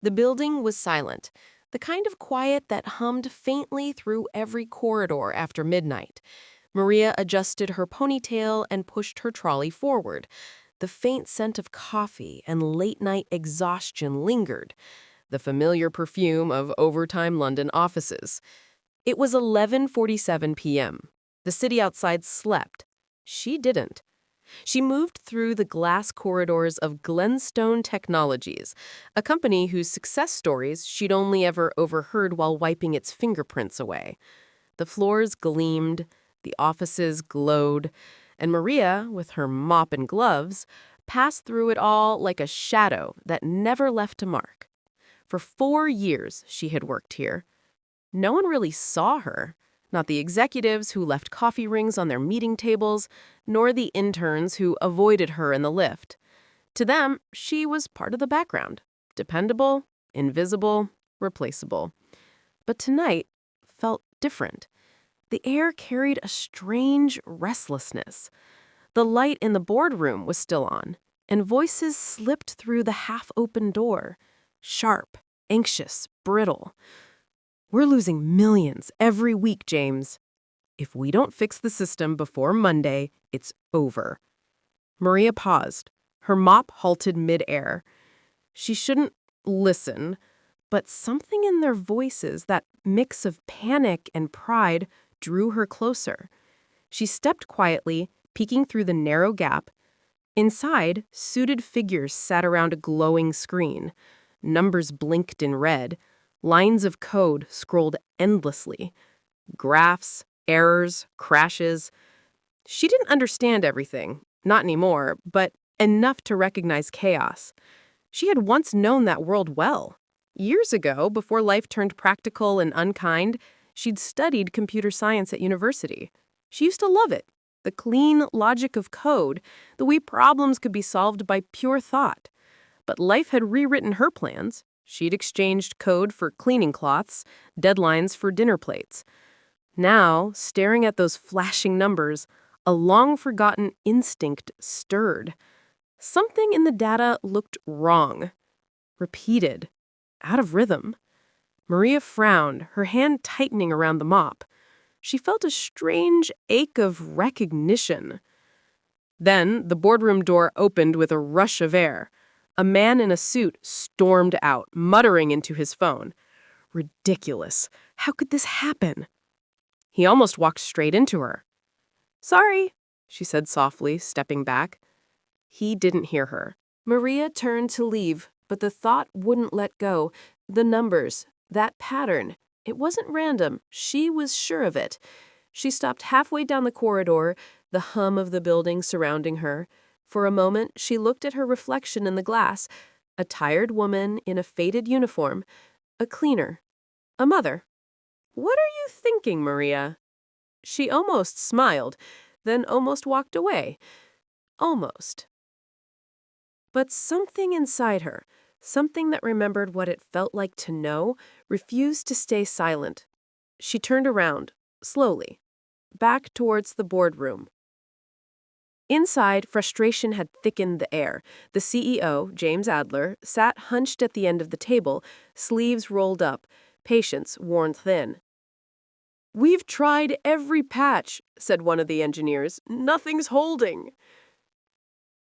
The building was silent, the kind of quiet that hummed faintly through every corridor after midnight. Maria adjusted her ponytail and pushed her trolley forward. The faint scent of coffee and late-night exhaustion lingered, the familiar perfume of overtime London offices. It was 11:47 p.m. The city outside slept. She didn't. She moved through the glass corridors of Glenstone Technologies, a company whose success stories she'd only ever overheard while wiping its fingerprints away. The floors gleamed, the offices glowed, and Maria, with her mop and gloves, passed through it all like a shadow that never left a mark. For 4 years she had worked here. No one really saw her, not the executives who left coffee rings on their meeting tables, nor the interns who avoided her in the lift. To them, she was part of the background, dependable, invisible, replaceable. But tonight felt different. The air carried a strange restlessness. The light in the boardroom was still on, and voices slipped through the half-open door, sharp, anxious, brittle. "We're losing millions every week, James. If we don't fix the system before Monday, it's over." Maria paused. Her mop halted mid-air. She shouldn't listen, but something in their voices, that mix of panic and pride, drew her closer. She stepped quietly, peeking through the narrow gap. Inside, suited figures sat around a glowing screen. Numbers blinked in red. Lines of code scrolled endlessly. Graphs, errors, crashes. She didn't understand everything, not anymore, but enough to recognize chaos. She had once known that world well. Years ago, before life turned practical and unkind, she'd studied computer science at university. She used to love it, the clean logic of code, the way problems could be solved by pure thought. But life had rewritten her plans. She'd exchanged code for cleaning cloths, deadlines for dinner plates. Now, staring at those flashing numbers, a long-forgotten instinct stirred. Something in the data looked wrong, repeated, out of rhythm. Maria frowned, her hand tightening around the mop. She felt a strange ache of recognition. Then the boardroom door opened with a rush of air. A man in a suit stormed out, muttering into his phone. Ridiculous. How could this happen? He almost walked straight into her. "Sorry," she said softly, stepping back. He didn't hear her. Maria turned to leave, but the thought wouldn't let go. The numbers, that pattern. It wasn't random. She was sure of it. She stopped halfway down the corridor, the hum of the building surrounding her. For a moment, she looked at her reflection in the glass, a tired woman in a faded uniform, a cleaner, a mother. "What are you thinking, Maria?" She almost smiled, then almost walked away. Almost. But something inside her, something that remembered what it felt like to know, refused to stay silent. She turned around, slowly, back towards the boardroom. Inside, frustration had thickened the air. The CEO, James Adler, sat hunched at the end of the table, sleeves rolled up, patience worn thin. "We've tried every patch," said one of the engineers. "Nothing's holding."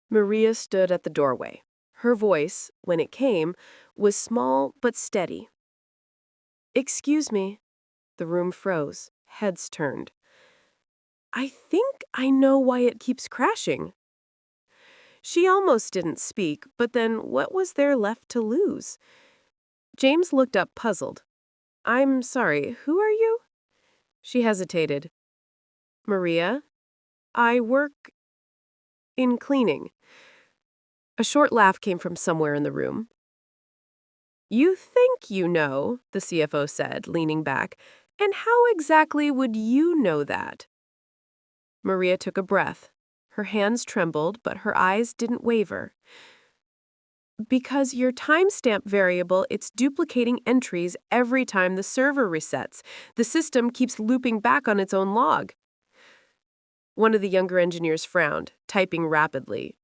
Maria stood at the doorway. Her voice, when it came, was small but steady. "Excuse me." The room froze. Heads turned. "I think I know why it keeps crashing." She almost didn't speak, but then what was there left to lose? James looked up puzzled. "I'm sorry, who are you?" She hesitated. "Maria, I work in cleaning." A short laugh came from somewhere in the room. "You think you know," the CFO said, leaning back. "And how exactly would you know that?" Maria took a breath. Her hands trembled, but her eyes didn't waver. "Because your timestamp variable, it's duplicating entries every time the server resets. The system keeps looping back on its own log." One of the younger engineers frowned, typing rapidly.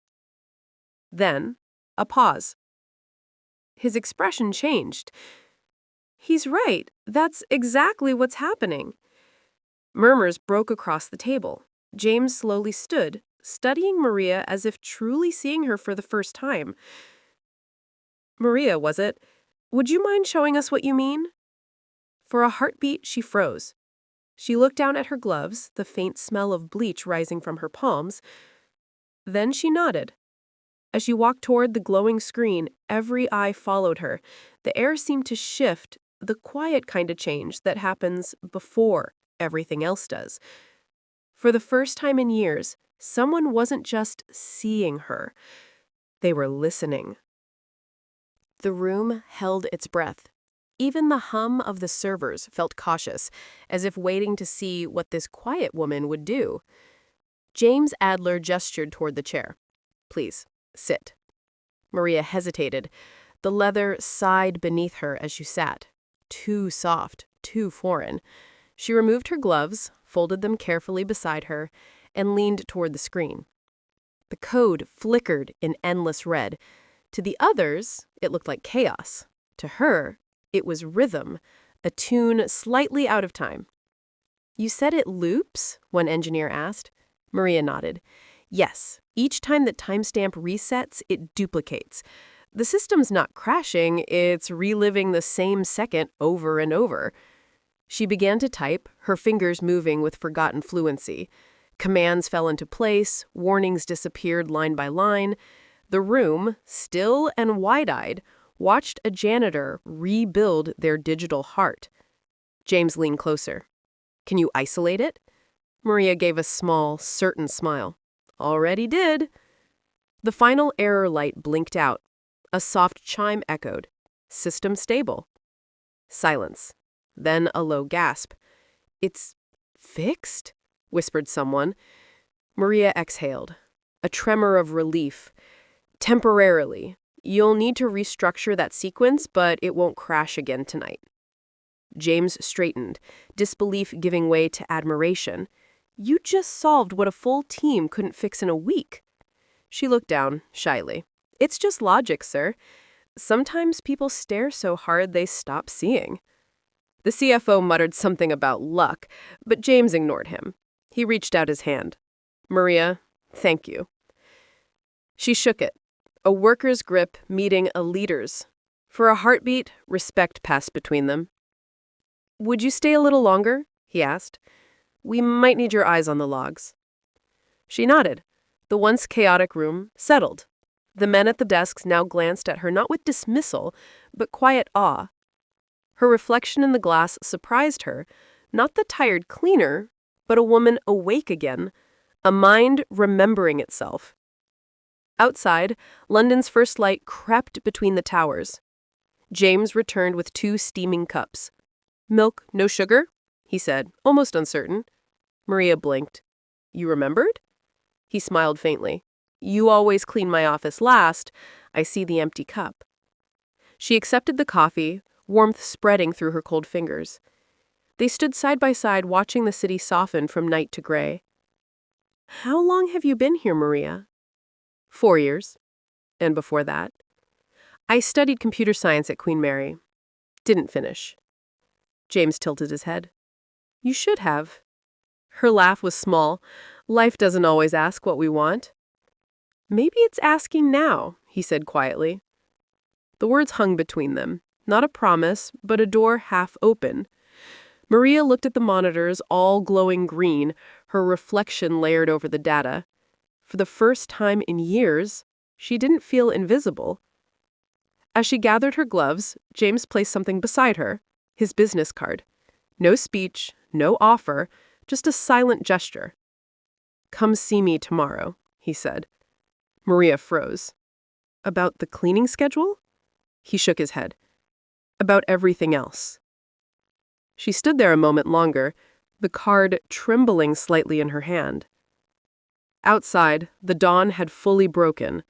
Then, a pause. His expression changed. "He's right. That's exactly what's happening." Murmurs broke across the table. James slowly stood, studying Maria as if truly seeing her for the first time. "Maria, was it? Would you mind showing us what you mean?" For a heartbeat, she froze. She looked down at her gloves, the faint smell of bleach rising from her palms. Then she nodded. As she walked toward the glowing screen, every eye followed her. The air seemed to shift, the quiet kind of change that happens before everything else does. For the first time in years, someone wasn't just seeing her. They were listening. The room held its breath. Even the hum of the servers felt cautious, as if waiting to see what this quiet woman would do. James Adler gestured toward the chair. "Please, sit." Maria hesitated. The leather sighed beneath her as she sat. Too soft, too foreign. She removed her gloves, folded them carefully beside her, and leaned toward the screen. The code flickered in endless red. To the others, it looked like chaos. To her, it was rhythm, a tune slightly out of time. "You said it loops?" one engineer asked. Maria nodded. "Yes, each time that timestamp resets, it duplicates. The system's not crashing, it's reliving the same second over and over." She began to type, her fingers moving with forgotten fluency. Commands fell into place, warnings disappeared line by line. The room, still and wide-eyed, watched a janitor rebuild their digital heart. James leaned closer. "Can you isolate it?" Maria gave a small, certain smile. "Already did." The final error light blinked out. A soft chime echoed. "System stable." Silence. Then a low gasp. "It's fixed?" whispered someone. Maria exhaled. A tremor of relief. "Temporarily. You'll need to restructure that sequence, but it won't crash again tonight." James straightened, disbelief giving way to admiration. "You just solved what a full team couldn't fix in a week." She looked down, shyly. "It's just logic, sir. Sometimes people stare so hard they stop seeing." The CFO muttered something about luck, but James ignored him. He reached out his hand. "Maria, thank you." She shook it. A worker's grip meeting a leader's. For a heartbeat, respect passed between them. "Would you stay a little longer?" he asked. "We might need your eyes on the logs." She nodded. The once chaotic room settled. The men at the desks now glanced at her not with dismissal, but quiet awe. Her reflection in the glass surprised her, not the tired cleaner, but a woman awake again, a mind remembering itself. Outside, London's first light crept between the towers. James returned with 2 steaming cups. "Milk, no sugar?" he said, almost uncertain. Maria blinked. "You remembered?" He smiled faintly. "You always clean my office last. I see the empty cup." She accepted the coffee, warmth spreading through her cold fingers. They stood side by side watching the city soften from night to gray. "How long have you been here, Maria?" 4 years. And before that? "I studied computer science at Queen Mary. Didn't finish." James tilted his head. "You should have." Her laugh was small. Life doesn't always ask what we want. "Maybe it's asking now," he said quietly. The words hung between them. Not a promise, but a door half open. Maria looked at the monitors, all glowing green, her reflection layered over the data. For the first time in years, she didn't feel invisible. As she gathered her gloves, James placed something beside her, his business card. No speech, no offer, just a silent gesture. "Come see me tomorrow," he said. Maria froze. "About the cleaning schedule?" He shook his head. "About everything else." She stood there a moment longer, the card trembling slightly in her hand. Outside, the dawn had fully broken.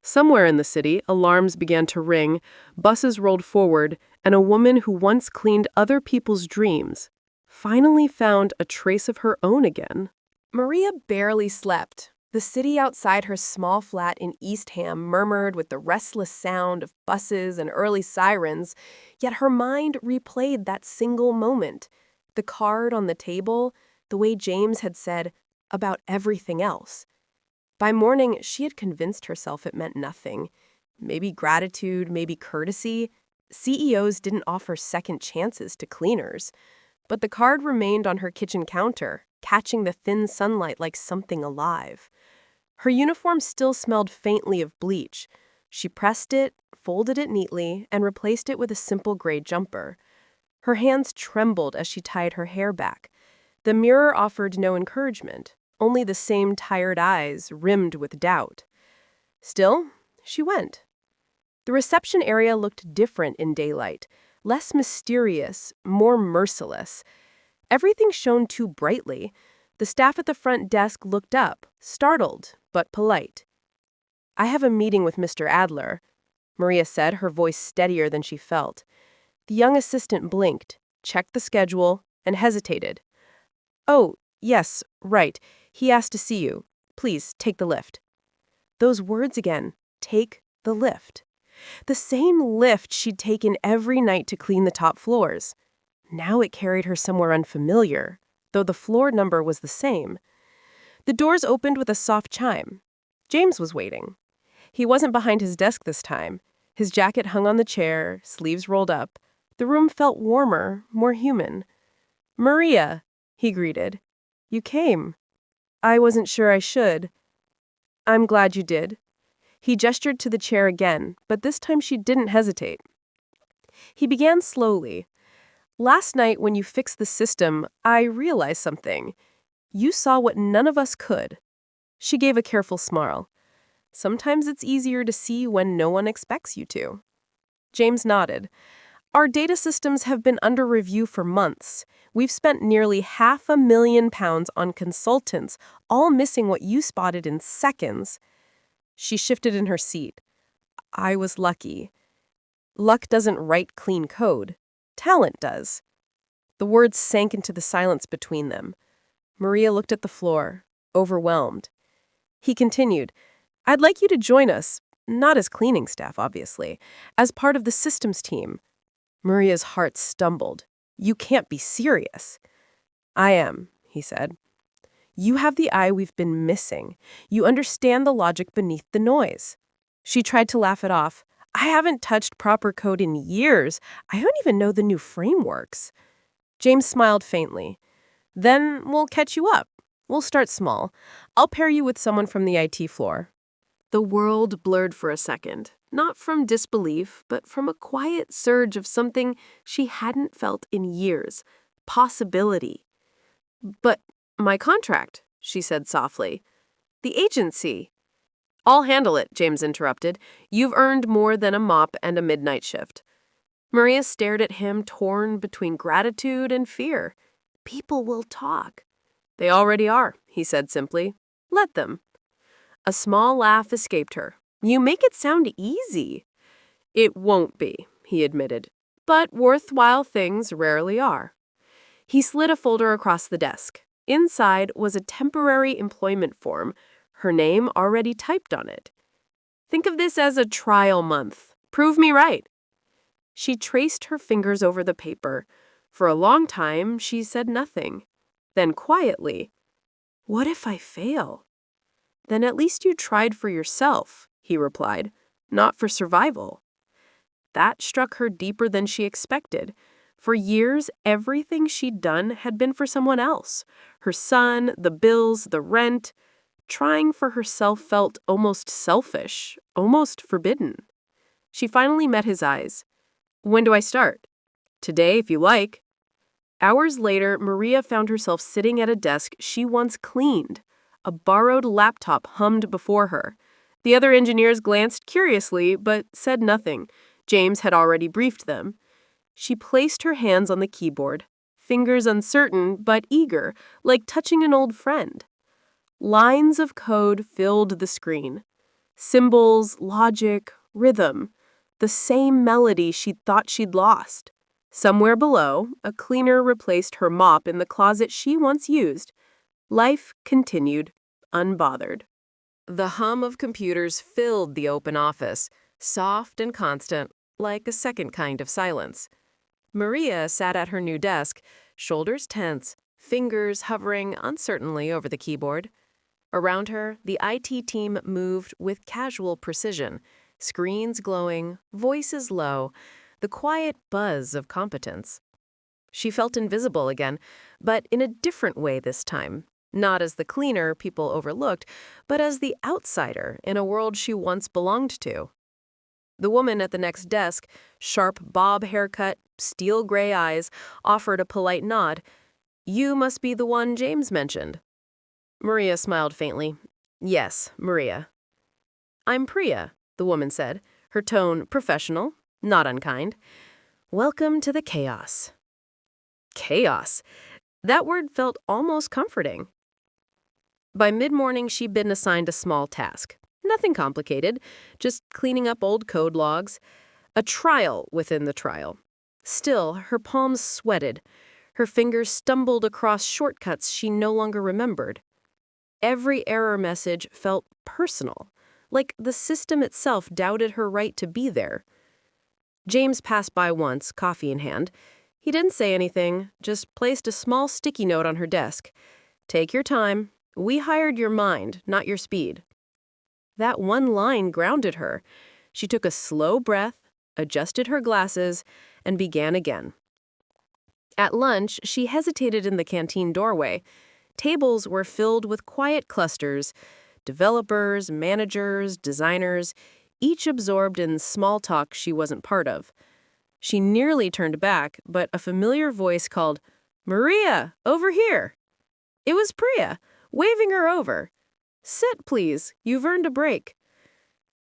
Somewhere in the city, alarms began to ring, buses rolled forward, and a woman who once cleaned other people's dreams finally found a trace of her own again. Maria barely slept. The city outside her small flat in East Ham murmured with the restless sound of buses and early sirens, yet her mind replayed that single moment. The card on the table, the way James had said, about everything else. By morning, she had convinced herself it meant nothing. Maybe gratitude, maybe courtesy. CEOs didn't offer second chances to cleaners. But the card remained on her kitchen counter, catching the thin sunlight like something alive. Her uniform still smelled faintly of bleach. She pressed it, folded it neatly, and replaced it with a simple gray jumper. Her hands trembled as she tied her hair back. The mirror offered no encouragement, only the same tired eyes, rimmed with doubt. Still, she went. The reception area looked different in daylight, less mysterious, more merciless. Everything shone too brightly. The staff at the front desk looked up, startled, but polite. "I have a meeting with Mr. Adler," Maria said, her voice steadier than she felt. The young assistant blinked, checked the schedule, and hesitated. "Oh, yes, right. He asked to see you. Please, take the lift." Those words again, take the lift. The same lift she'd taken every night to clean the top floors. Now it carried her somewhere unfamiliar, though the floor number was the same. The doors opened with a soft chime. James was waiting. He wasn't behind his desk this time. His jacket hung on the chair, sleeves rolled up. The room felt warmer, more human. "Maria," he greeted. "You came. I wasn't sure I should." "I'm glad you did." He gestured to the chair again, but this time she didn't hesitate. He began slowly. "Last night when you fixed the system, I realized something. You saw what none of us could." She gave a careful smile. "Sometimes it's easier to see when no one expects you to." James nodded. "Our data systems have been under review for months. We've spent nearly £500,000 on consultants, all missing what you spotted in seconds." She shifted in her seat. "I was lucky." "Luck doesn't write clean code. Talent does." The words sank into the silence between them. Maria looked at the floor, overwhelmed. He continued, "I'd like you to join us, not as cleaning staff, obviously, as part of the systems team." Maria's heart stumbled. "You can't be serious." "I am," he said. "You have the eye we've been missing. You understand the logic beneath the noise." She tried to laugh it off. "I haven't touched proper code in years. I don't even know the new frameworks." James smiled faintly. "Then we'll catch you up. We'll start small. I'll pair you with someone from the IT floor." The world blurred for a second, not from disbelief, but from a quiet surge of something she hadn't felt in years. Possibility. "But my contract," she said softly. "The agency." "I'll handle it," James interrupted. "You've earned more than a mop and a midnight shift." Maria stared at him, torn between gratitude and fear. "People will talk." "They already are," he said simply. "Let them." A small laugh escaped her. "You make it sound easy." "It won't be," he admitted. "But worthwhile things rarely are." He slid a folder across the desk. Inside was a temporary employment form, her name already typed on it. "Think of this as a trial month. Prove me right." She traced her fingers over the paper. For a long time, she said nothing. Then quietly, "What if I fail?" "Then at least you tried for yourself," he replied, "not for survival." That struck her deeper than she expected. For years, everything she'd done had been for someone else. Her son, the bills, the rent. Trying for herself felt almost selfish, almost forbidden. She finally met his eyes. "When do I start?" "Today, if you like." Hours later, Maria found herself sitting at a desk she once cleaned. A borrowed laptop hummed before her. The other engineers glanced curiously, but said nothing. James had already briefed them. She placed her hands on the keyboard, fingers uncertain but eager, like touching an old friend. Lines of code filled the screen. Symbols, logic, rhythm. The same melody she'd thought she'd lost. Somewhere below, a cleaner replaced her mop in the closet she once used. Life continued, unbothered. The hum of computers filled the open office, soft and constant, like a second kind of silence. Maria sat at her new desk, shoulders tense, fingers hovering uncertainly over the keyboard. Around her, the IT team moved with casual precision, screens glowing, voices low, the quiet buzz of competence. She felt invisible again, but in a different way this time. Not as the cleaner people overlooked, but as the outsider in a world she once belonged to. The woman at the next desk, sharp bob haircut, steel gray eyes, offered a polite nod. "You must be the one James mentioned." Maria smiled faintly. "Yes, Maria." "I'm Priya," the woman said, her tone professional, not unkind. "Welcome to the chaos." Chaos. That word felt almost comforting. By mid-morning, she'd been assigned a small task. Nothing complicated, just cleaning up old code logs. A trial within the trial. Still, her palms sweated. Her fingers stumbled across shortcuts she no longer remembered. Every error message felt personal, like the system itself doubted her right to be there. James passed by once, coffee in hand. He didn't say anything, just placed a small sticky note on her desk. "Take your time. We hired your mind, not your speed." That one line grounded her. She took a slow breath, adjusted her glasses, and began again. At lunch, she hesitated in the canteen doorway. Tables were filled with quiet clusters, developers, managers, designers, each absorbed in small talk she wasn't part of. She nearly turned back, but a familiar voice called, "Maria, over here." It was Priya, waving her over. "Sit, please. You've earned a break."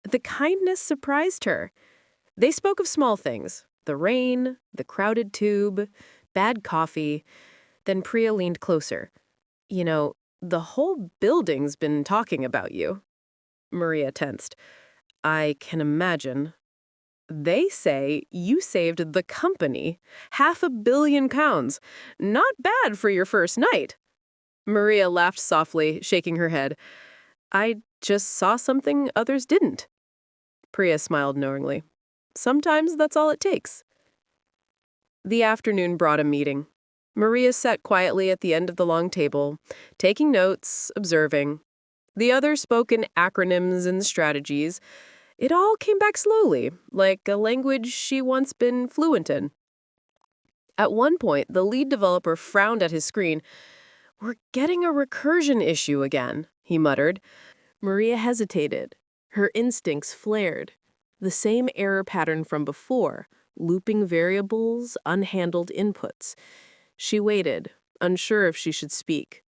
The kindness surprised her. They spoke of small things, the rain, the crowded tube, bad coffee. Then Priya leaned closer. "You know, the whole building's been talking about you." Maria tensed. "I can imagine." "They say you saved the company £500 million. Not bad for your first night." Maria laughed softly, shaking her head. "I just saw something others didn't." Priya smiled knowingly. "Sometimes that's all it takes." The afternoon brought a meeting. Maria sat quietly at the end of the long table, taking notes, observing. The others spoke in acronyms and strategies. It all came back slowly, like a language she once been fluent in. At one point, the lead developer frowned at his screen. "We're getting a recursion issue again," he muttered. Maria hesitated. Her instincts flared. The same error pattern from before, looping variables, unhandled inputs. She waited, unsure if she should speak.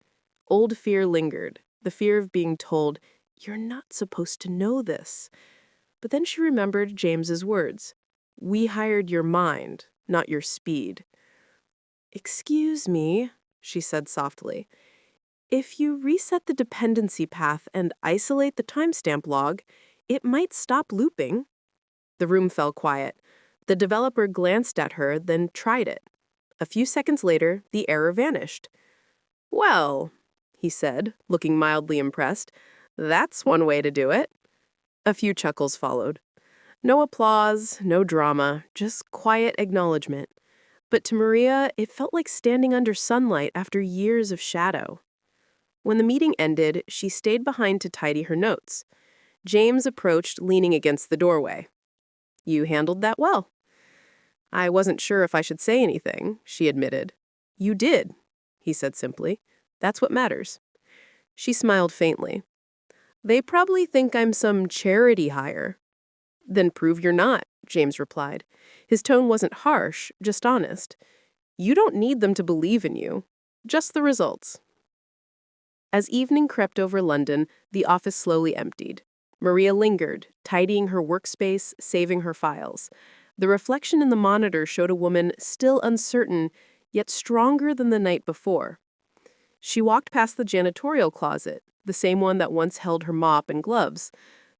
Old fear lingered, the fear of being told, "You're not supposed to know this." But then she remembered James's words. "We hired your mind, not your speed." "Excuse me," she said softly. "If you reset the dependency path and isolate the timestamp log, it might stop looping." The room fell quiet. The developer glanced at her, then tried it. A few seconds later, the error vanished. "Well," he said, looking mildly impressed, "that's one way to do it." A few chuckles followed. No applause, no drama, just quiet acknowledgement. But to Maria, it felt like standing under sunlight after years of shadow. When the meeting ended, she stayed behind to tidy her notes. James approached, leaning against the doorway. "You handled that well." "I wasn't sure if I should say anything," she admitted. "You did," he said simply. "That's what matters." She smiled faintly. "They probably think I'm some charity hire." "Then prove you're not," James replied. His tone wasn't harsh, just honest. "You don't need them to believe in you. Just the results." As evening crept over London, the office slowly emptied. Maria lingered, tidying her workspace, saving her files. The reflection in the monitor showed a woman still uncertain, yet stronger than the night before. She walked past the janitorial closet, the same one that once held her mop and gloves.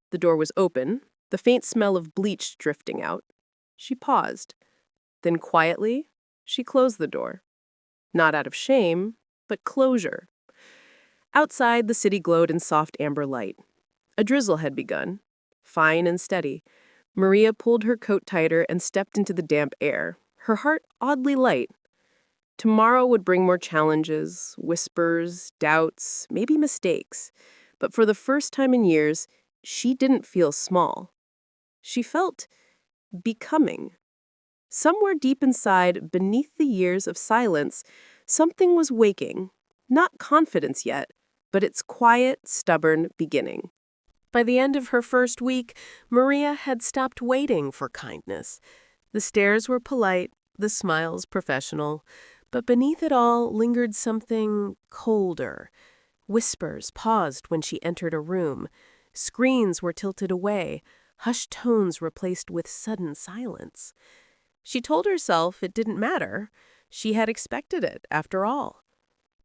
The door was open, the faint smell of bleach drifting out. She paused. Then quietly, she closed the door. Not out of shame, but closure. Outside, the city glowed in soft amber light. A drizzle had begun, fine and steady. Maria pulled her coat tighter and stepped into the damp air, her heart oddly light. Tomorrow would bring more challenges, whispers, doubts, maybe mistakes. But for the first time in years, she didn't feel small. She felt becoming. Somewhere deep inside, beneath the years of silence, something was waking. Not confidence yet, but its quiet, stubborn beginning. By the end of her first week, Maria had stopped waiting for kindness. The stares were polite, the smiles professional, but beneath it all lingered something colder. Whispers paused when she entered a room. Screens were tilted away, hushed tones replaced with sudden silence. She told herself it didn't matter. She had expected it, after all.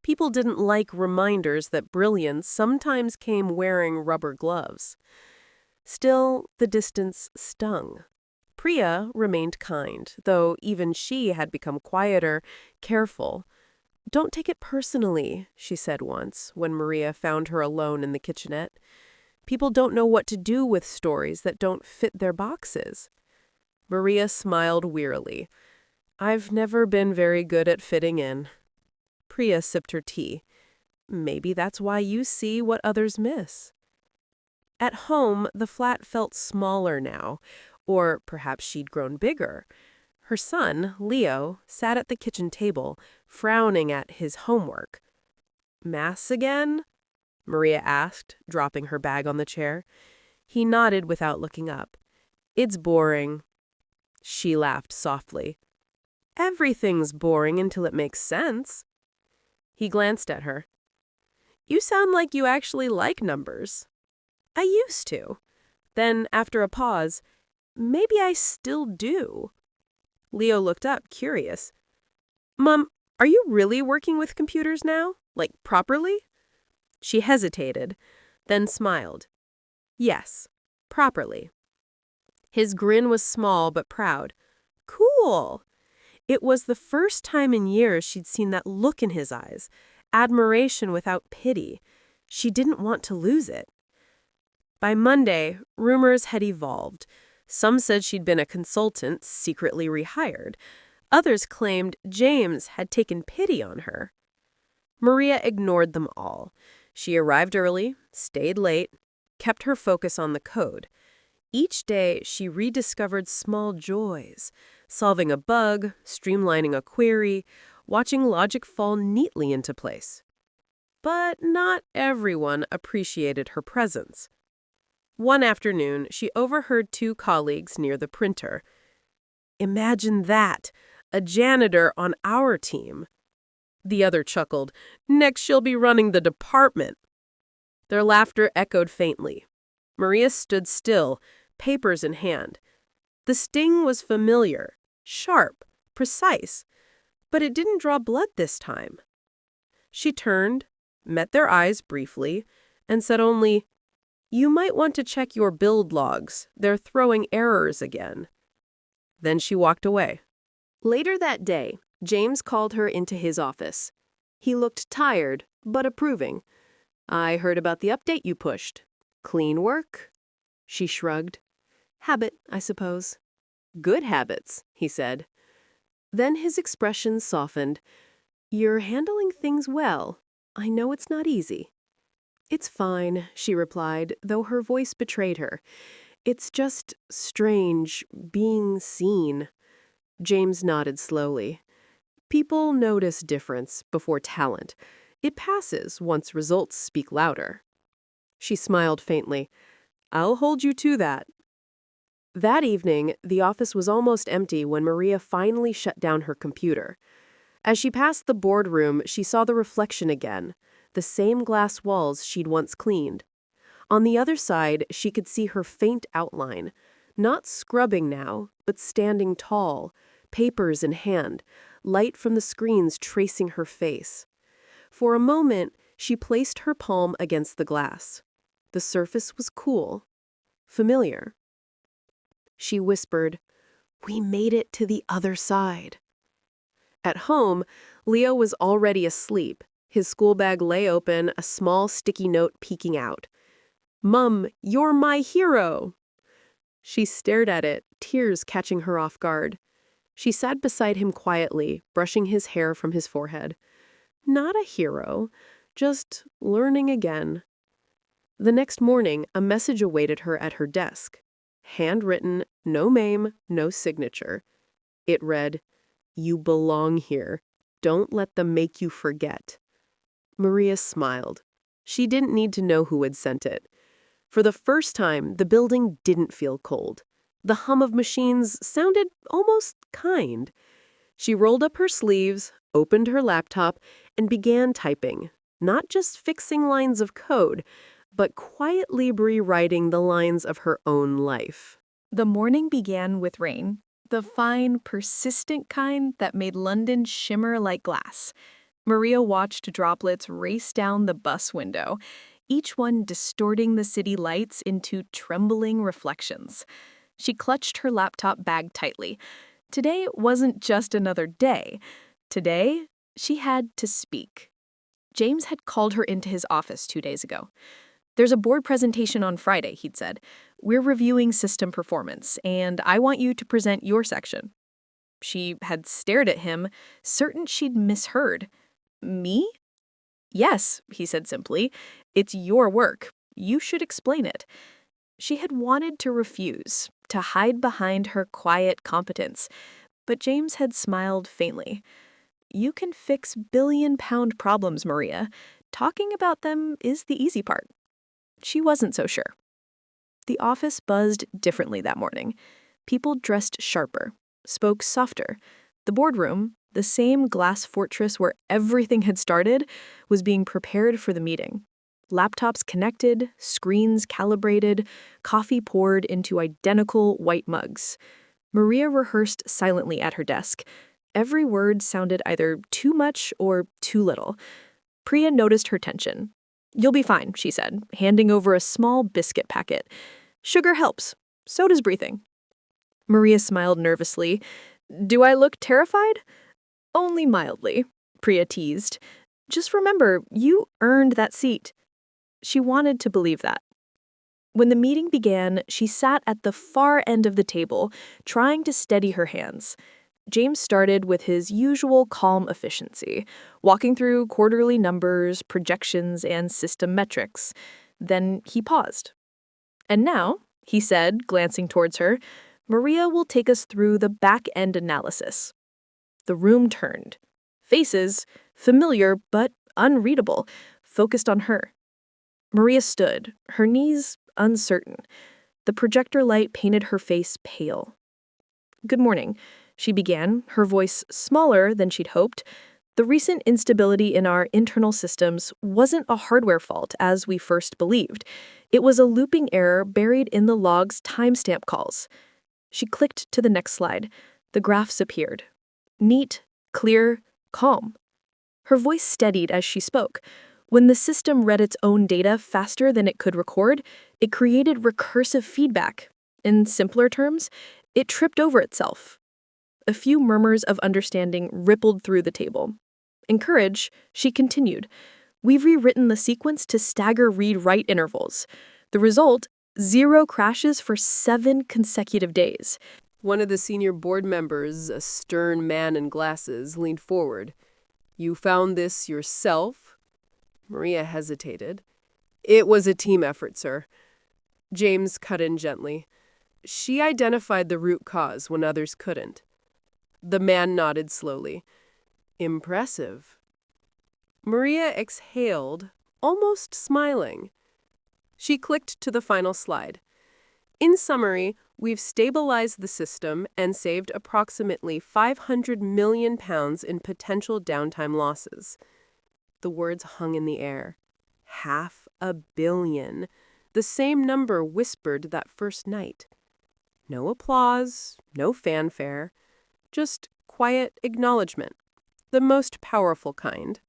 People didn't like reminders that brilliance sometimes came wearing rubber gloves. Still, the distance stung. Priya remained kind, though even she had become quieter, careful. "Don't take it personally," she said once, when Maria found her alone in the kitchenette. "People don't know what to do with stories that don't fit their boxes." Maria smiled wearily. "I've never been very good at fitting in." Priya sipped her tea. "Maybe that's why you see what others miss." At home, the flat felt smaller now, or perhaps she'd grown bigger. Her son, Leo, sat at the kitchen table, frowning at his homework. "Maths again?" Maria asked, dropping her bag on the chair. He nodded without looking up. "It's boring." She laughed softly. "Everything's boring until it makes sense." He glanced at her. "You sound like you actually like numbers." "I used to." Then, after a pause, "Maybe I still do." Leo looked up, curious. "Mom, are you really working with computers now? Like, properly?" She hesitated, then smiled. "Yes, properly." His grin was small but proud. "Cool." It was the first time in years she'd seen that look in his eyes, admiration without pity. She didn't want to lose it. By Monday, rumors had evolved. Some said she'd been a consultant, secretly rehired. Others claimed James had taken pity on her. Maria ignored them all. She arrived early, stayed late, kept her focus on the code. Each day, she rediscovered small joys, solving a bug, streamlining a query, watching logic fall neatly into place. But not everyone appreciated her presence. One afternoon, she overheard two colleagues near the printer. "Imagine that! A janitor on our team." The other chuckled. "Next she'll be running the department." Their laughter echoed faintly. Maria stood still, papers in hand. The sting was familiar, sharp, precise, but it didn't draw blood this time. She turned, met their eyes briefly, and said only, "You might want to check your build logs. They're throwing errors again." Then she walked away. Later that day, James called her into his office. He looked tired, but approving. "I heard about the update you pushed. Clean work?" She shrugged. "Habit, I suppose." "Good habits," he said. Then his expression softened. "You're handling things well. I know it's not easy." "It's fine," she replied, though her voice betrayed her. "It's just strange, being seen." James nodded slowly. "People notice difference before talent. It passes once results speak louder." She smiled faintly. "I'll hold you to that." That evening, the office was almost empty when Maria finally shut down her computer. As she passed the boardroom, she saw the reflection again, the same glass walls she'd once cleaned. On the other side, she could see her faint outline, not scrubbing now, but standing tall, papers in hand, light from the screens tracing her face. For a moment, she placed her palm against the glass. The surface was cool, familiar. She whispered, "We made it to the other side." At home, Leo was already asleep. His school bag lay open, a small sticky note peeking out. "Mum, you're my hero." She stared at it, tears catching her off guard. She sat beside him quietly, brushing his hair from his forehead. Not a hero, just learning again. The next morning, a message awaited her at her desk. Handwritten, no name, no signature. It read, "You belong here. Don't let them make you forget." Maria smiled. She didn't need to know who had sent it. For the first time, the building didn't feel cold. The hum of machines sounded almost kind. She rolled up her sleeves, opened her laptop, and began typing, not just fixing lines of code, but quietly rewriting the lines of her own life. The morning began with rain, the fine, persistent kind that made London shimmer like glass. Maria watched droplets race down the bus window, each one distorting the city lights into trembling reflections. She clutched her laptop bag tightly. Today wasn't just another day. Today, she had to speak. James had called her into his office 2 days ago. "There's a board presentation on Friday," he'd said. "We're reviewing system performance, and I want you to present your section." She had stared at him, certain she'd misheard. "Me?" "Yes," he said simply. "It's your work. You should explain it." She had wanted to refuse, to hide behind her quiet competence, but James had smiled faintly. "You can fix billion-pound problems, Maria. Talking about them is the easy part." She wasn't so sure. The office buzzed differently that morning. People dressed sharper, spoke softer. The boardroom, the same glass fortress where everything had started, was being prepared for the meeting. Laptops connected, screens calibrated, coffee poured into identical white mugs. Maria rehearsed silently at her desk. Every word sounded either too much or too little. Priya noticed her tension. "You'll be fine," she said, handing over a small biscuit packet. "Sugar helps. So does breathing." Maria smiled nervously. "Do I look terrified?" "Only mildly," Priya teased. "Just remember, you earned that seat." She wanted to believe that. When the meeting began, she sat at the far end of the table, trying to steady her hands. James started with his usual calm efficiency, walking through quarterly numbers, projections, and system metrics. Then he paused. "And now," he said, glancing towards her, "Maria will take us through the back-end analysis." The room turned. Faces, familiar but unreadable, focused on her. Maria stood, her knees uncertain. The projector light painted her face pale. "Good morning," she began, her voice smaller than she'd hoped. "The recent instability in our internal systems wasn't a hardware fault, as we first believed. It was a looping error buried in the log's timestamp calls." She clicked to the next slide. The graphs appeared. Neat, clear, calm. Her voice steadied as she spoke. When the system read its own data faster than it could record, it created recursive feedback. In simpler terms, it tripped over itself. A few murmurs of understanding rippled through the table. Encouraged, she continued. "We've rewritten the sequence to stagger read-write intervals. The result, 0 crashes for 7 consecutive days." One of the senior board members, a stern man in glasses, leaned forward. "You found this yourself?" Maria hesitated. "It was a team effort, sir." James cut in gently. "She identified the root cause when others couldn't." The man nodded slowly. "Impressive." Maria exhaled, almost smiling. She clicked to the final slide. "In summary, we've stabilized the system and saved approximately £500 million in potential downtime losses." The words hung in the air. $500 million. The same number whispered that first night. No applause, no fanfare. Just quiet acknowledgement. The most powerful kind.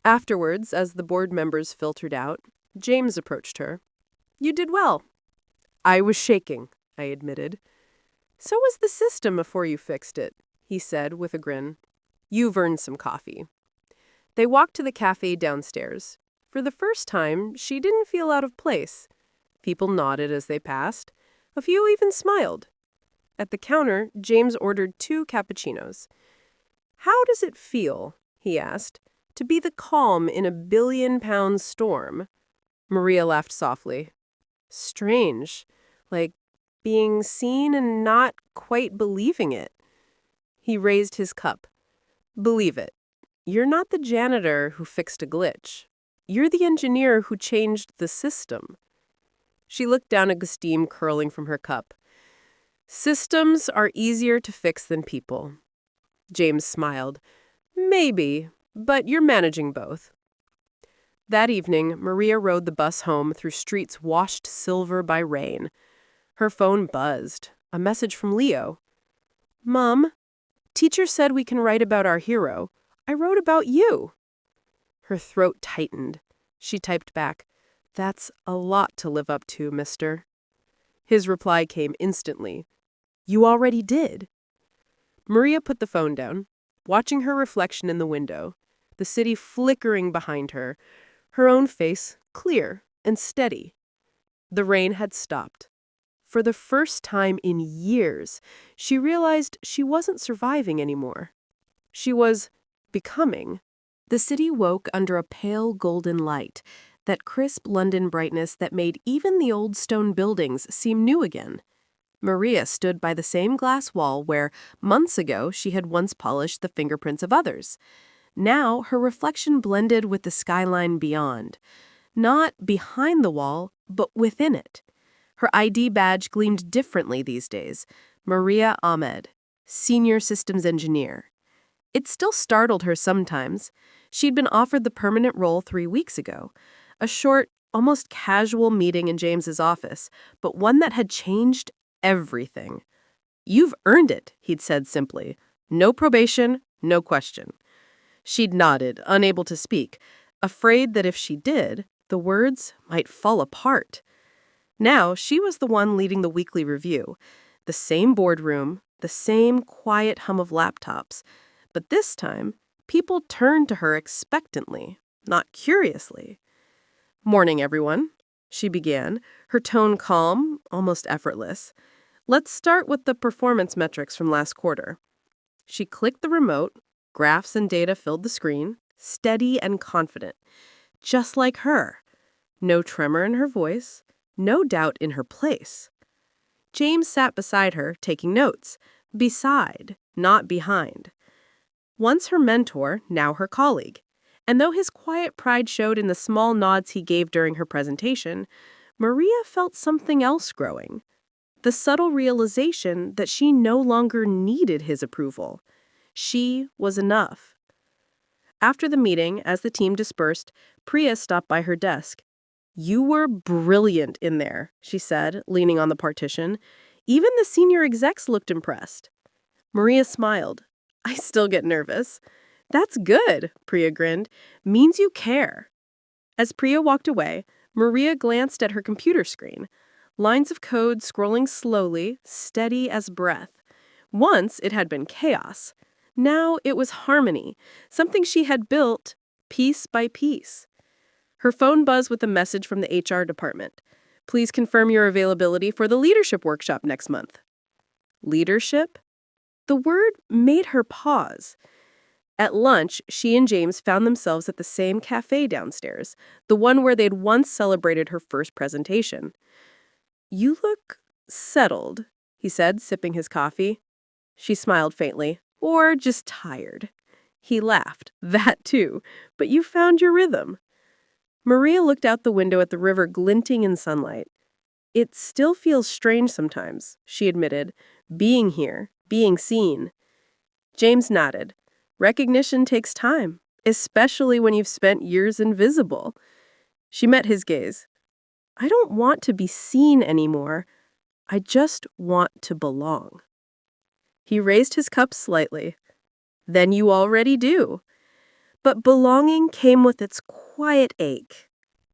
Afterwards, as the board members filtered out, James approached her. "You did well." "I was shaking," I admitted. "So was the system before you fixed it," he said with a grin. "You've earned some coffee." They walked to the cafe downstairs. For the first time, she didn't feel out of place. People nodded as they passed. A few even smiled. At the counter, James ordered 2 cappuccinos. "How does it feel," he asked, "to be the calm in a billion-pound storm?" Maria laughed softly. "Strange. Like being seen and not quite believing it." He raised his cup. "Believe it. You're not the janitor who fixed a glitch. You're the engineer who changed the system." She looked down at the steam curling from her cup. "Systems are easier to fix than people." James smiled. "Maybe, but you're managing both." That evening, Maria rode the bus home through streets washed silver by rain. Her phone buzzed. A message from Leo. "Mom, teacher said we can write about our hero. I wrote about you." Her throat tightened. She typed back, "That's a lot to live up to, mister." His reply came instantly. "You already did." Maria put the phone down, watching her reflection in the window, the city flickering behind her, her own face clear and steady. The rain had stopped. For the first time in years, she realized she wasn't surviving anymore. She was becoming. The city woke under a pale golden light, that crisp London brightness that made even the old stone buildings seem new again. Maria stood by the same glass wall where, months ago, she had once polished the fingerprints of others. Now, her reflection blended with the skyline beyond. Not behind the wall, but within it. Her ID badge gleamed differently these days. Maria Ahmed, Senior Systems Engineer. It still startled her sometimes. She'd been offered the permanent role 3 weeks ago. A short, almost casual meeting in James's office, but one that had changed everything. "You've earned it," he'd said simply. "No probation, no question." She'd nodded, unable to speak, afraid that if she did, the words might fall apart. Now she was the one leading the weekly review. The same boardroom, the same quiet hum of laptops. But this time, people turned to her expectantly, not curiously. "Morning, everyone," she began, her tone calm, almost effortless. "Let's start with the performance metrics from last quarter." She clicked the remote, graphs and data filled the screen, steady and confident. Just like her. No tremor in her voice, no doubt in her place. James sat beside her, taking notes. Beside, not behind. Once her mentor, now her colleague. And though his quiet pride showed in the small nods he gave during her presentation, Maria felt something else growing. The subtle realization that she no longer needed his approval. She was enough. After the meeting, as the team dispersed, Priya stopped by her desk. "You were brilliant in there," she said, leaning on the partition. Even the senior execs looked impressed. Maria smiled. "I still get nervous." "That's good," Priya grinned. "Means you care." As Priya walked away, Maria glanced at her computer screen. Lines of code scrolling slowly, steady as breath. Once it had been chaos. Now it was harmony, something she had built piece by piece. Her phone buzzed with a message from the HR department. "Please confirm your availability for the leadership workshop next month." Leadership? The word made her pause. At lunch, she and James found themselves at the same cafe downstairs, the one where they'd once celebrated her first presentation. "You look settled," he said, sipping his coffee. She smiled faintly. "Or just tired." He laughed. "That too. But you found your rhythm." Maria looked out the window at the river glinting in sunlight. "It still feels strange sometimes," she admitted. "Being here, being seen." James nodded. "Recognition takes time, especially when you've spent years invisible." She met his gaze. "I don't want to be seen anymore. I just want to belong." He raised his cup slightly. "Then you already do." But belonging came with its quiet ache.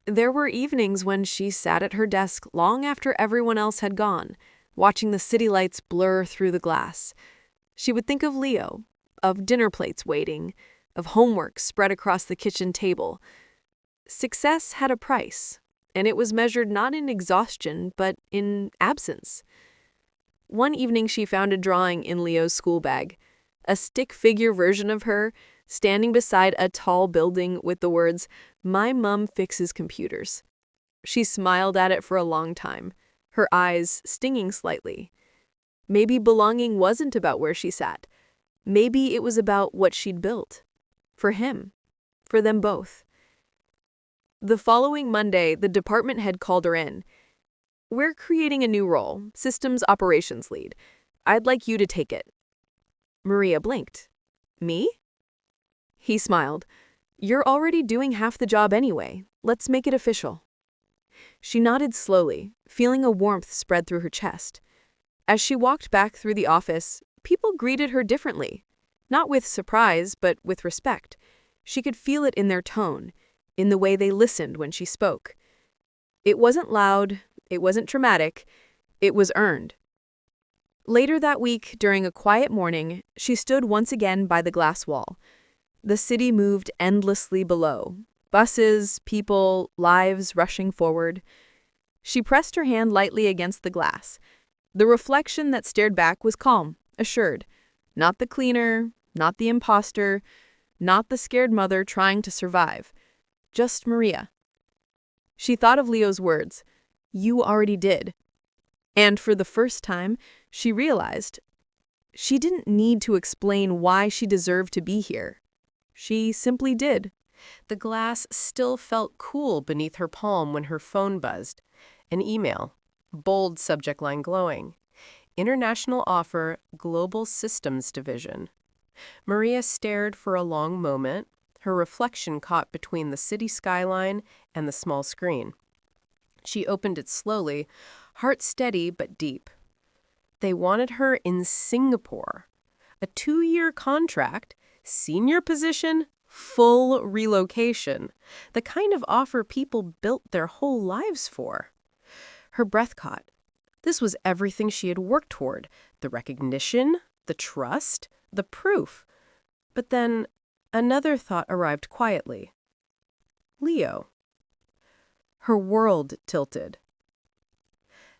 There were evenings when she sat at her desk long after everyone else had gone, watching the city lights blur through the glass. She would think of Leo, of dinner plates waiting, of homework spread across the kitchen table. Success had a price, and it was measured not in exhaustion, but in absence. One evening she found a drawing in Leo's school bag, a stick figure version of her, standing beside a tall building with the words, "My mum fixes computers." She smiled at it for a long time, her eyes stinging slightly. Maybe belonging wasn't about where she sat. Maybe it was about what she'd built. For him. For them both. The following Monday, the department head called her in. "We're creating a new role, Systems Operations Lead. I'd like you to take it." Maria blinked. "Me?" He smiled. "You're already doing half the job anyway. Let's make it official." She nodded slowly, feeling a warmth spread through her chest. As she walked back through the office, people greeted her differently. Not with surprise, but with respect. She could feel it in their tone, in the way they listened when she spoke. It wasn't loud, it wasn't dramatic, it was earned. Later that week, during a quiet morning, she stood once again by the glass wall. The city moved endlessly below. Buses, people, lives rushing forward. She pressed her hand lightly against the glass. The reflection that stared back was calm, assured. Not the cleaner, not the imposter, not the scared mother trying to survive. Just Maria. She thought of Leo's words, "You already did." And for the first time, she realized she didn't need to explain why she deserved to be here. She simply did. The glass still felt cool beneath her palm when her phone buzzed. An email, bold subject line glowing. International offer, Global Systems Division. Maria stared for a long moment, her reflection caught between the city skyline and the small screen. She opened it slowly, heart steady but deep. They wanted her in Singapore. A 2-year contract, senior position, full relocation. The kind of offer people built their whole lives for. Her breath caught. This was everything she had worked toward. The recognition, the trust, the proof. But then another thought arrived quietly. Leo. Her world tilted.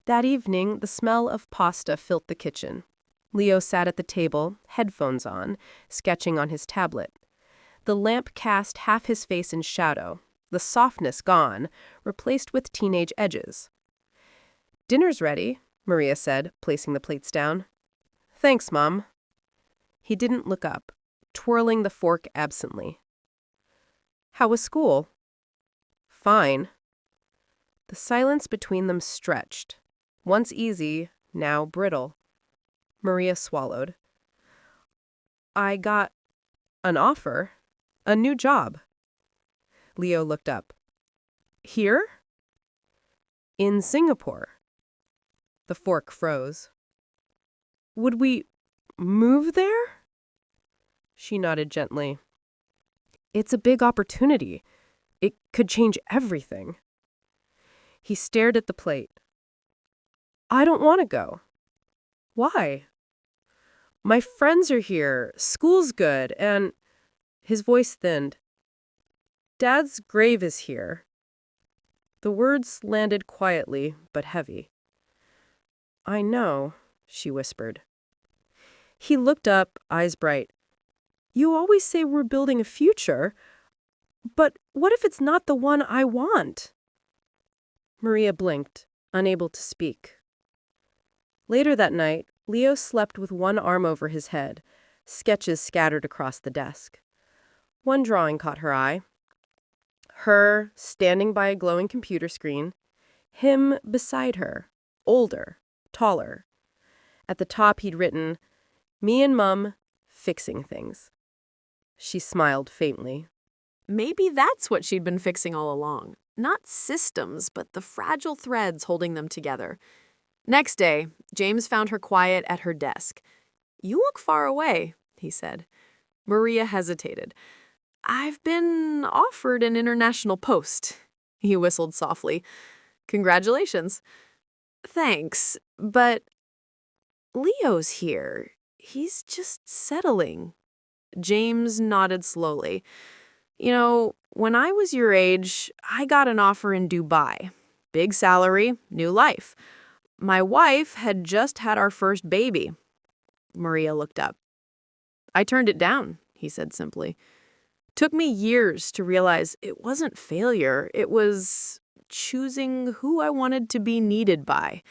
That evening, the smell of pasta filled the kitchen. Leo sat at the table, headphones on, sketching on his tablet. The lamp cast half his face in shadow, the softness gone, replaced with teenage edges. "Dinner's ready," Maria said, placing the plates down. "Thanks, Mom." He didn't look up, twirling the fork absently. "How was school?" "Fine." The silence between them stretched. Once easy, now brittle. Maria swallowed. "I got an offer. A new job." Leo looked up. "Here?" "In Singapore." The fork froze. "Would we move there?" She nodded gently. "It's a big opportunity. It could change everything." He stared at the plate. "I don't want to go." "Why?" "My friends are here, school's good, and—" His voice thinned. "Dad's grave is here." The words landed quietly, but heavy. "I know," she whispered. He looked up, eyes bright. "You always say we're building a future, but what if it's not the one I want?" Maria blinked, unable to speak. Later that night, Leo slept with one arm over his head, sketches scattered across the desk. One drawing caught her eye. Her, standing by a glowing computer screen. Him beside her, older, taller. At the top he'd written, "Me and Mum, fixing things." She smiled faintly. Maybe that's what she'd been fixing all along. Not systems, but the fragile threads holding them together. Next day, James found her quiet at her desk. "You look far away," he said. Maria hesitated. "I've been offered an international post." He whistled softly. "Congratulations." "Thanks, but Leo's here. He's just settling." James nodded slowly. When I was your age, I got an offer in Dubai. Big salary, new life. My wife had just had our first baby. Maria looked up. I turned it down, he said simply. Took me years to realize it wasn't failure. It was choosing who I wanted to be needed by.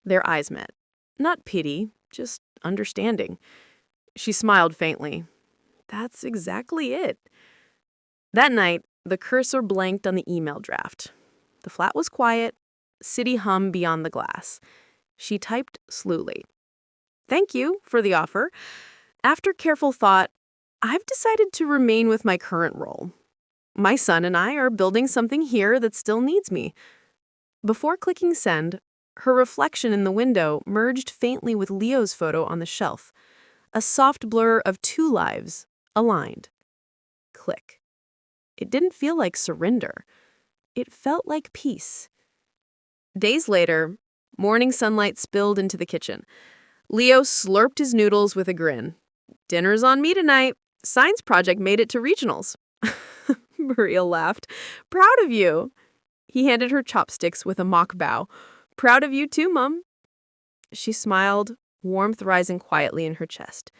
Their eyes met. Not pity, just understanding. She smiled faintly. That's exactly it. That night, the cursor blanked on the email draft. The flat was quiet, city hum beyond the glass. She typed slowly. Thank you for the offer. After careful thought, I've decided to remain with my current role. My son and I are building something here that still needs me. Before clicking send, her reflection in the window merged faintly with Leo's photo on the shelf. A soft blur of two lives, aligned. Click. It didn't feel like surrender. It felt like peace. Days later, morning sunlight spilled into the kitchen. Leo slurped his noodles with a grin. Dinner's on me tonight. Science project made it to regionals. Maria laughed. Proud of you. He handed her chopsticks with a mock bow. Proud of you too, Mum. She smiled, warmth rising quietly in her chest.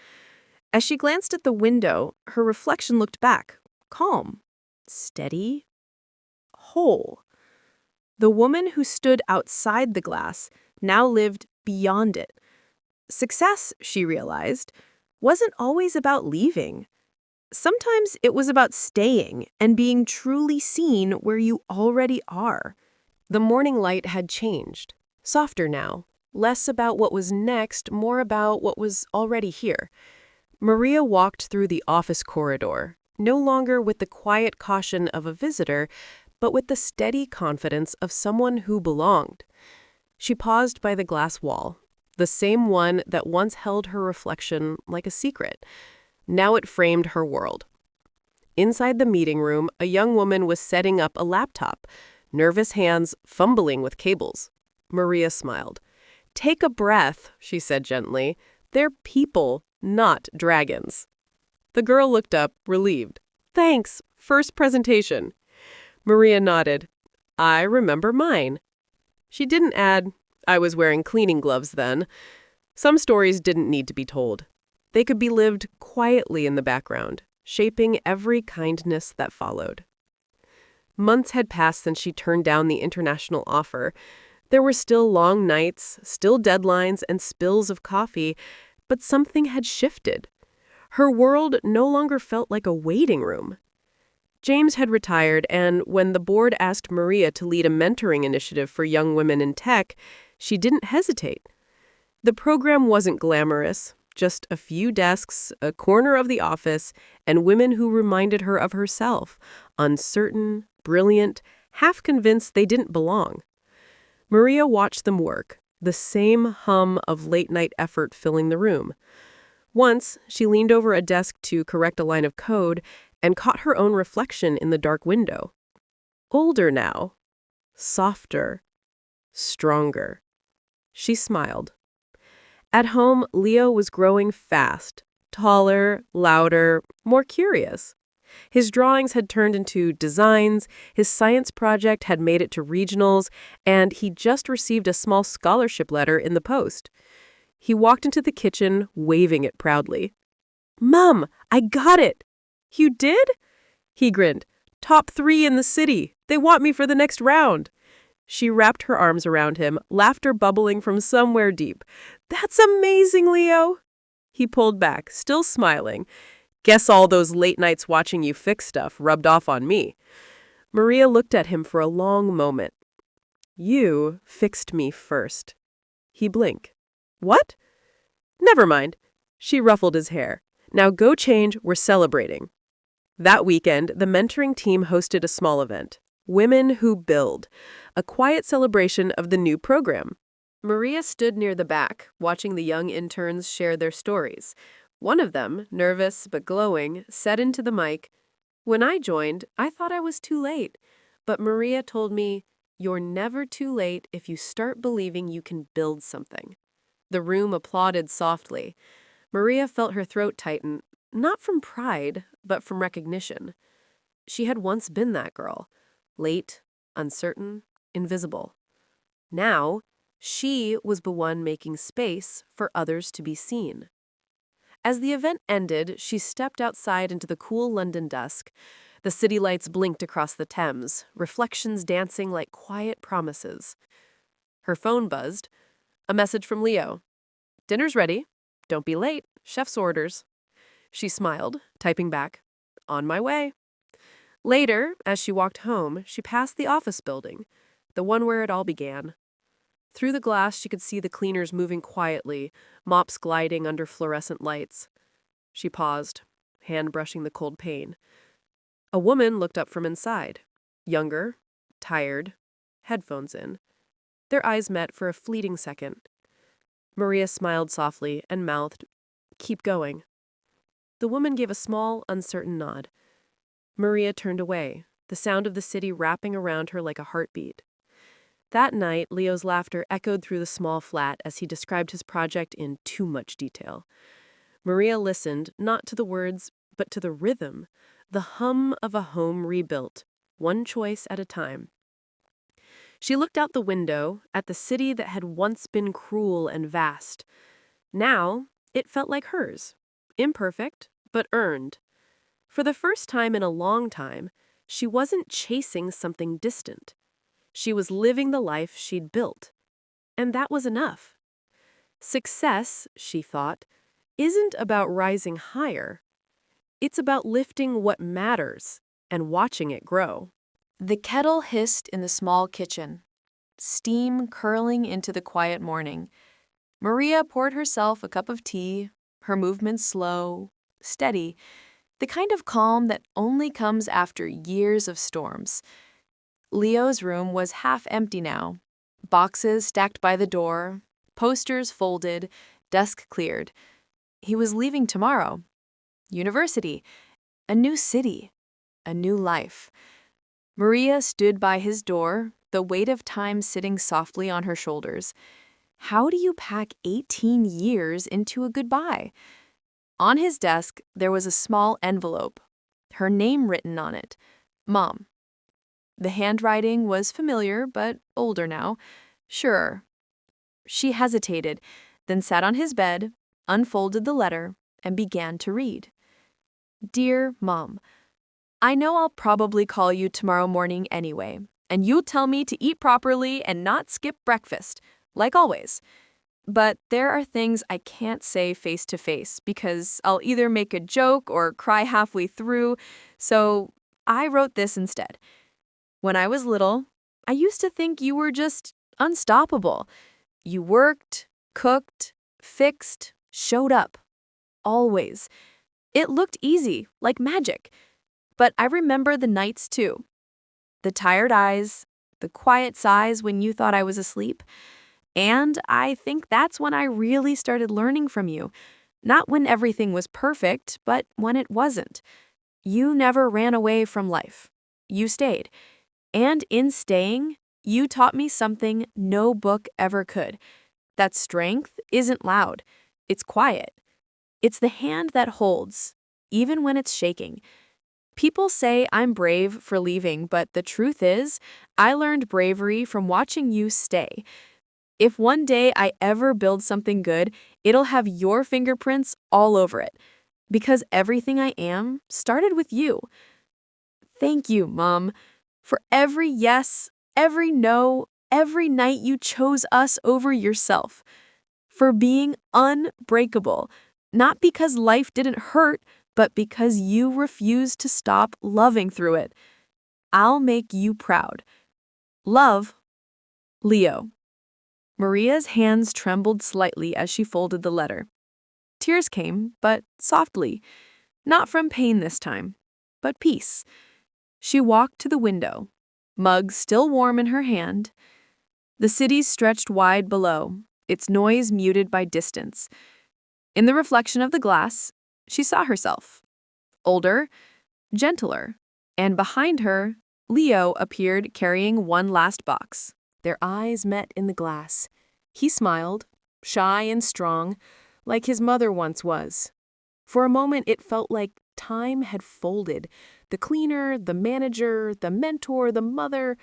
As she glanced at the window, her reflection looked back, calm, steady, whole. The woman who stood outside the glass now lived beyond it. Success, she realized, wasn't always about leaving. Sometimes it was about staying and being truly seen where you already are. The morning light had changed, softer now, less about what was next, more about what was already here. Maria walked through the office corridor, no longer with the quiet caution of a visitor, but with the steady confidence of someone who belonged. She paused by the glass wall, the same one that once held her reflection like a secret. Now it framed her world. Inside the meeting room, a young woman was setting up a laptop, nervous hands fumbling with cables. Maria smiled. Take a breath, she said gently. They're people, not dragons. The girl looked up, relieved. Thanks, first presentation. Maria nodded. I remember mine. She didn't add, I was wearing cleaning gloves then. Some stories didn't need to be told. They could be lived quietly in the background, shaping every kindness that followed. Months had passed since she turned down the international offer. There were still long nights, still deadlines, and spills of coffee, but something had shifted. Her world no longer felt like a waiting room. James had retired, and when the board asked Maria to lead a mentoring initiative for young women in tech, she didn't hesitate. The program wasn't glamorous, just a few desks, a corner of the office, and women who reminded her of herself, uncertain, brilliant, half convinced they didn't belong. Maria watched them work, the same hum of late-night effort filling the room. Once, she leaned over a desk to correct a line of code and caught her own reflection in the dark window. Older now, softer, stronger. She smiled. At home, Leo was growing fast, taller, louder, more curious. His drawings had turned into designs, his science project had made it to regionals, and he just received a small scholarship letter in the post. He walked into the kitchen, waving it proudly. Mom, I got it! You did? He grinned. Top 3 in the city. They want me for the next round. She wrapped her arms around him, laughter bubbling from somewhere deep. That's amazing, Leo! He pulled back, still smiling. Guess all those late nights watching you fix stuff rubbed off on me. Maria looked at him for a long moment. You fixed me first. He blinked. What? Never mind. She ruffled his hair. Now go change, we're celebrating. That weekend, the mentoring team hosted a small event. Women Who Build, a quiet celebration of the new program. Maria stood near the back, watching the young interns share their stories. One of them, nervous but glowing, said into the mic, When I joined, I thought I was too late. But Maria told me, you're never too late if you start believing you can build something. The room applauded softly. Maria felt her throat tighten, not from pride, but from recognition. She had once been that girl, late, uncertain, invisible. Now, she was the one making space for others to be seen. As the event ended, she stepped outside into the cool London dusk. The city lights blinked across the Thames, reflections dancing like quiet promises. Her phone buzzed. A message from Leo. "Dinner's ready. Don't be late. Chef's orders." She smiled, typing back, "On my way." Later, as she walked home, she passed the office building, the one where it all began. Through the glass, she could see the cleaners moving quietly, mops gliding under fluorescent lights. She paused, hand brushing the cold pane. A woman looked up from inside, younger, tired, headphones in. Their eyes met for a fleeting second. Maria smiled softly and mouthed, "Keep going." The woman gave a small, uncertain nod. Maria turned away, the sound of the city wrapping around her like a heartbeat. That night, Leo's laughter echoed through the small flat as he described his project in too much detail. Maria listened, not to the words, but to the rhythm, the hum of a home rebuilt, one choice at a time. She looked out the window at the city that had once been cruel and vast. Now, it felt like hers, imperfect, but earned. For the first time in a long time, she wasn't chasing something distant. She was living the life she'd built. And that was enough. Success, she thought, isn't about rising higher. It's about lifting what matters and watching it grow. The kettle hissed in the small kitchen, steam curling into the quiet morning. Maria poured herself a cup of tea, her movements slow, steady, the kind of calm that only comes after years of storms. Leo's room was half empty now, boxes stacked by the door, posters folded, desk cleared. He was leaving tomorrow. University, a new city, a new life. Maria stood by his door, the weight of time sitting softly on her shoulders. How do you pack 18 years into a goodbye? On his desk, there was a small envelope, her name written on it, Mom. The handwriting was familiar, but older now. Sure. She hesitated, then sat on his bed, unfolded the letter, and began to read. Dear Mom, I know I'll probably call you tomorrow morning anyway, and you'll tell me to eat properly and not skip breakfast, like always. But there are things I can't say face to face because I'll either make a joke or cry halfway through, so I wrote this instead. When I was little, I used to think you were just unstoppable. You worked, cooked, fixed, showed up. Always. It looked easy, like magic. But I remember the nights too. The tired eyes, the quiet sighs when you thought I was asleep. And I think that's when I really started learning from you. Not when everything was perfect, but when it wasn't. You never ran away from life. You stayed. And in staying, you taught me something no book ever could. That strength isn't loud. It's quiet. It's the hand that holds, even when it's shaking. People say I'm brave for leaving, but the truth is, I learned bravery from watching you stay. If one day I ever build something good, it'll have your fingerprints all over it. Because everything I am started with you. Thank you, Mom, for every yes, every no, every night you chose us over yourself. For being unbreakable, not because life didn't hurt, but because you refused to stop loving through it. I'll make you proud. Love, Leo. Maria's hands trembled slightly as she folded the letter. Tears came, but softly. Not from pain this time, but peace. She walked to the window, mug still warm in her hand. The city stretched wide below, its noise muted by distance. In the reflection of the glass, she saw herself. Older, gentler, and behind her, Leo appeared carrying one last box. Their eyes met in the glass. He smiled, shy and strong, like his mother once was. For a moment it felt like time had folded. The cleaner, the manager, the mentor, the mother,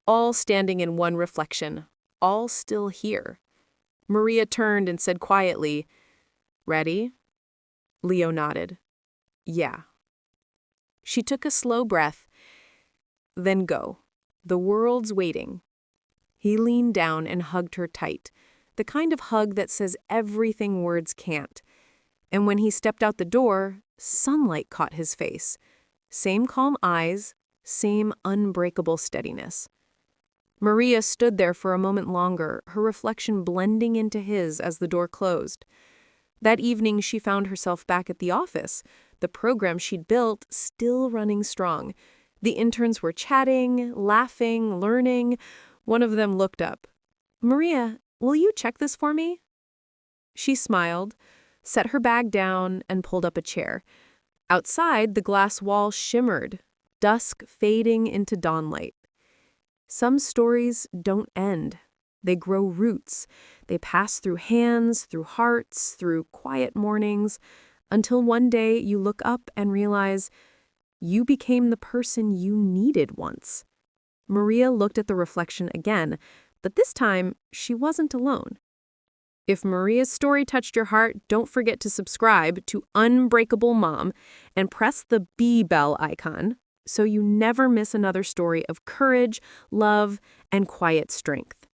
all standing in one reflection, all still here. Maria turned and said quietly, "Ready?" Leo nodded. "Yeah." She took a slow breath. "Then go. The world's waiting." He leaned down and hugged her tight, the kind of hug that says everything words can't. And when he stepped out the door, sunlight caught his face. Same calm eyes, same unbreakable steadiness. Maria stood there for a moment longer, her reflection blending into his as the door closed. That evening, she found herself back at the office, the program she'd built still running strong. The interns were chatting, laughing, learning. One of them looked up. "Maria, will you check this for me?" She smiled, set her bag down, and pulled up a chair. Outside, the glass wall shimmered, dusk fading into dawnlight. Some stories don't end. They grow roots. They pass through hands, through hearts, through quiet mornings, until one day you look up and realize you became the person you needed once. Maria looked at the reflection again, but this time she wasn't alone. If Maria's story touched your heart, don't forget to subscribe to Unbreakable Mom and press the B bell icon so you never miss another story of courage, love, and quiet strength.